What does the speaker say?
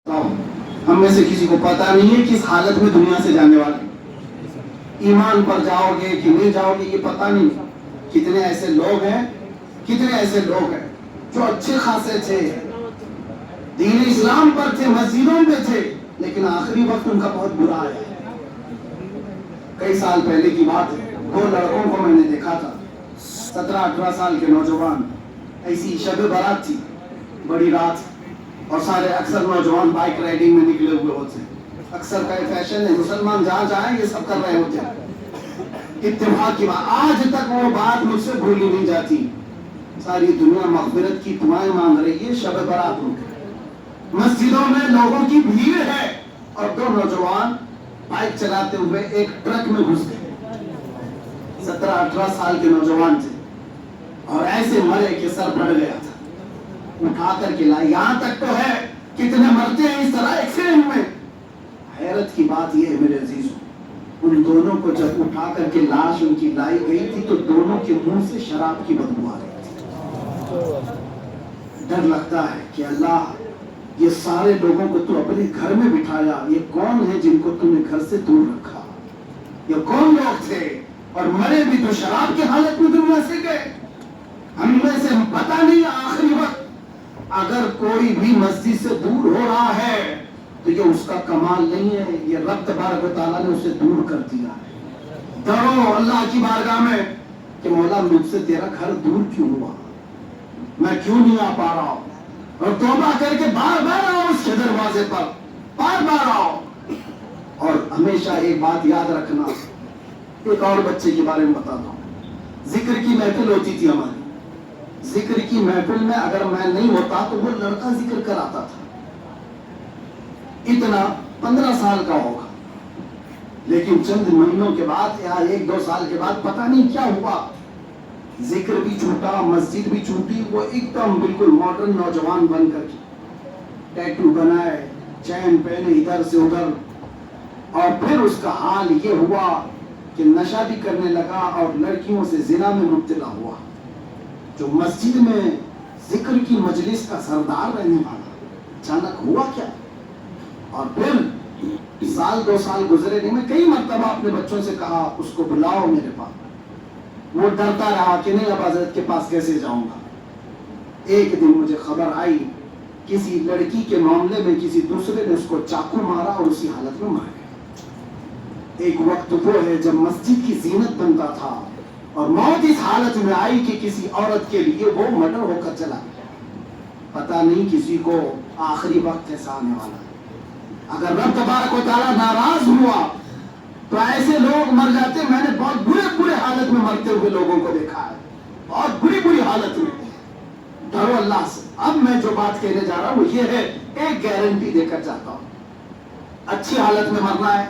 ہم میں سے کسی کو پتا نہیں ہے کس حالت میں دنیا سے جانے والے، ایمان پر جاؤ گے کہ نہیں جاؤ گے یہ پتا نہیں۔ کتنے ایسے لوگ ہیں جو اچھے خاصے تھے، دین اسلام پر تھے، مسجدوں پہ تھے، لیکن آخری وقت ان کا بہت برا آیا۔ کئی سال پہلے کی بات ہے، 2 لڑکوں کو میں نے دیکھا تھا، 17-18 سال کے نوجوان، ایسی شب برات تھی، بڑی رات، اور سارے اکثر نوجوان بائک رائڈنگ میں نکلے ہوئے ہوتے ہیں۔ اکثر کا فیشن ہے، مسلمان جہاں جائیں یہ سب کر رہے ہوتے ہیں۔ اتفاق کی بات، آج تک وہ بات مجھ سے بھولی نہیں جاتی۔ ساری دنیا مغفرت کی دعائیں مانگ رہی ہے، شب برات ہو، مسجدوں میں لوگوں کی بھیڑ ہے، اور 2 نوجوان بائک چلاتے ہوئے ایک ٹرک میں گھس گئے۔ 17-18 سال کے نوجوان تھے، اور ایسے مرے کہ سر پھٹ گیا تھا۔ اٹھا کر کے لائے، یہاں تک تو ہے کتنے مرتے ہیں اس طرح ایکسیڈنٹ میں۔ حیرت کی بات یہ ہے میرے عزیزوں، ان دونوں کو جب اٹھا کر کے لاش ان کی لائی گئی تھی تو دونوں کے منہ سے شراب کی بدبو آ رہی تھی۔ ڈر لگتا ہے کہ اللہ، یہ سارے لوگوں کو تو اپنے گھر میں بٹھایا، یہ کون ہے جن کو تم نے گھر سے دور رکھا؟ یہ کون لوگ تھے؟ اور مرے بھی تو شراب کی حالت میں دنیا سے گئے۔ ہم میں سے پتہ نہیں آخری وقت اگر کوئی بھی مسجد سے دور ہو رہا ہے تو یہ اس کا کمال نہیں ہے، یہ رب تبارک و تعالیٰ نے اسے دور کر دیا ہے۔ ڈرو اللہ کی بارگاہ میں کہ مولا مجھ سے تیرا گھر دور کیوں ہوا، میں کیوں نہیں آ پا رہا ہوں، اور توبہ کر کے بار بار آؤ اس کے دروازے پر، بار بار آؤ۔ اور ہمیشہ ایک بات یاد رکھنا، ایک اور بچے کے بارے میں بتاتا ہوں۔ ذکر کی محفل ہوتی تھی ہماری، ذکر کی محفل میں اگر میں نہیں ہوتا تو وہ لڑکا ذکر کر آتا تھا، اتنا 15 سال کا ہوگا، لیکن چند مہینوں کے بعد یا 1-2 سال کے بعد پتہ نہیں کیا ہوا، ذکر بھی چھوٹا، مسجد بھی چھوٹی، وہ ایک دم بالکل ماڈرن نوجوان بن کر کے ٹیٹو بنائے، چین پہنے ادھر سے ادھر، اور پھر اس کا حال یہ ہوا کہ نشہ بھی کرنے لگا اور لڑکیوں سے زنا میں مبتلا ہوا۔ جو مسجد میں ذکر کی مجلس کا سردار رہنے والا، اچانک ہوا کیا؟ اور پھر 1-2 سال گزرے نہیں، میں کئی مرتبہ اپنے بچوں سے کہا اس کو بلاؤ میرے پاس، وہ ڈرتا رہا کہ نہیں اب حضرت کے پاس کیسے جاؤں گا۔ ایک دن مجھے خبر آئی کسی لڑکی کے معاملے میں کسی دوسرے نے اس کو چاقو مارا اور اسی حالت میں مر گیا۔ ایک وقت وہ ہے جب مسجد کی زینت بنتا تھا اور موت اس حالت میں آئی کہ کسی عورت کے لیے وہ مرڈر ہو کر چلا گیا۔ پتہ نہیں کسی کو آخری وقت کیسا آنے والا ہے۔ اگر رب تبارک و تعالیٰ ناراض ہوا تو ایسے لوگ مر جاتے۔ میں نے بہت برے حالت میں مرتے ہوئے لوگوں کو دیکھا ہے، بہت بری حالت میں۔ ڈرو اللہ سے۔ اب میں جو بات کہنے جا رہا ہوں وہ یہ ہے، ایک گارنٹی دے کر جاتا ہوں، اچھی حالت میں مرنا ہے،